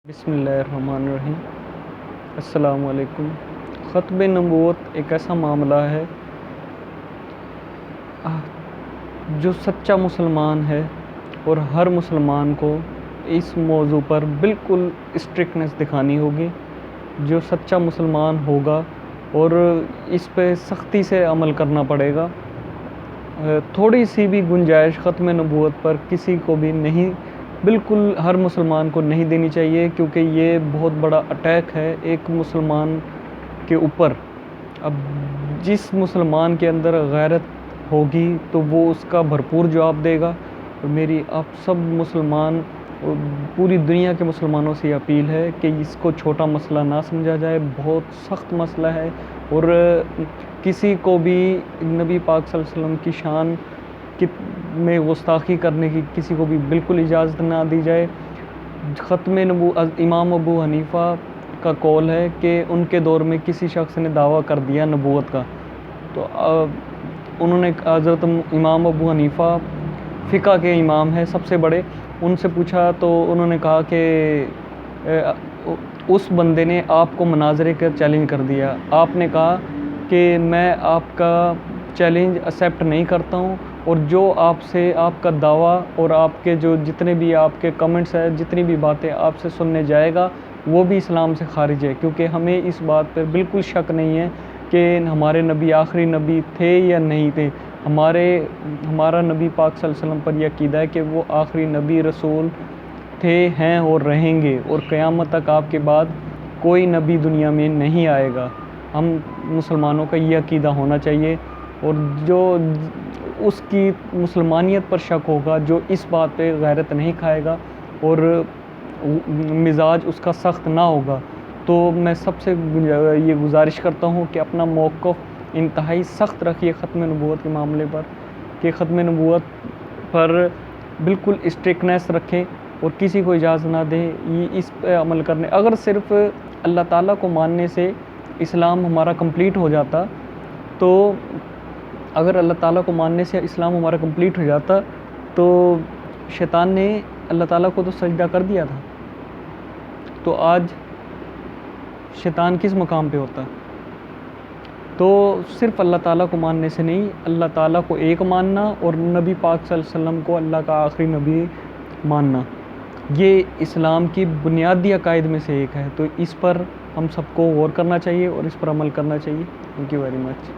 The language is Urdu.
بسم اللہ الرحمن الرحیم۔ السلام علیکم۔ ختم نبوت ایک ایسا معاملہ ہے جو سچا مسلمان ہے، اور ہر مسلمان کو اس موضوع پر بالکل اسٹرکٹنس دکھانی ہوگی۔ جو سچا مسلمان ہوگا اور اس پہ سختی سے عمل کرنا پڑے گا۔ تھوڑی سی بھی گنجائش ختم نبوت پر کسی کو بھی نہیں، بالکل ہر مسلمان کو نہیں دینی چاہیے، کیونکہ یہ بہت بڑا اٹیک ہے ایک مسلمان کے اوپر۔ اب جس مسلمان کے اندر غیرت ہوگی تو وہ اس کا بھرپور جواب دے گا۔ اور میری آپ سب مسلمان، پوری دنیا کے مسلمانوں سے یہ اپیل ہے کہ اس کو چھوٹا مسئلہ نہ سمجھا جائے، بہت سخت مسئلہ ہے، اور کسی کو بھی نبی پاک صلی اللہ علیہ وسلم کی شان میں گستاخی کرنے کی کسی کو بھی بالکل اجازت نہ دی جائے۔ ختم نبوت امام ابو حنیفہ کا قول ہے کہ ان کے دور میں کسی شخص نے دعویٰ کر دیا نبوت کا، تو انہوں نے حضرت امام ابو حنیفہ فقہ کے امام ہیں سب سے بڑے، ان سے پوچھا تو انہوں نے کہا کہ اس بندے نے آپ کو مناظرے کا چیلنج کر دیا۔ آپ نے کہا کہ میں آپ کا چیلنج ایکسیپٹ نہیں کرتا ہوں، اور جو آپ سے آپ کا دعویٰ اور آپ کے جو جتنے بھی آپ کے کمنٹس ہیں، جتنی بھی باتیں آپ سے سننے جائے گا، وہ بھی اسلام سے خارج ہے، کیونکہ ہمیں اس بات پر بالکل شک نہیں ہے کہ ہمارے نبی آخری نبی تھے یا نہیں تھے۔ ہمارا نبی پاک صلی اللہ علیہ وسلم پر یہ عقیدہ ہے کہ وہ آخری نبی رسول تھے، ہیں اور رہیں گے، اور قیامت تک آپ کے بعد کوئی نبی دنیا میں نہیں آئے گا۔ ہم مسلمانوں کا یہ عقیدہ ہونا چاہیے، اور جو اس کی مسلمانیت پر شک ہوگا، جو اس بات پہ غیرت نہیں کھائے گا اور مزاج اس کا سخت نہ ہوگا، تو میں سب سے یہ گزارش کرتا ہوں کہ اپنا موقف انتہائی سخت رکھیے ختم نبوت کے معاملے پر، کہ ختم نبوت پر بالکل اسٹرکٹنس رکھیں اور کسی کو اجازت نہ دیں اس پہ عمل کرنے۔ اگر صرف اللہ تعالیٰ کو ماننے سے اسلام ہمارا کمپلیٹ ہو جاتا، تو اگر اللہ تعالیٰ کو ماننے سے اسلام ہمارا کمپلیٹ ہو جاتا تو شیطان نے اللہ تعالیٰ کو تو سجدہ کر دیا تھا، تو آج شیطان کس مقام پہ ہوتا؟ تو صرف اللہ تعالیٰ کو ماننے سے نہیں، اللہ تعالیٰ کو ایک ماننا اور نبی پاک صلی اللہ علیہ وسلم کو اللہ کا آخری نبی ماننا، یہ اسلام کی بنیادی عقائد میں سے ایک ہے۔ تو اس پر ہم سب کو غور کرنا چاہیے اور اس پر عمل کرنا چاہیے۔ Thank you very much.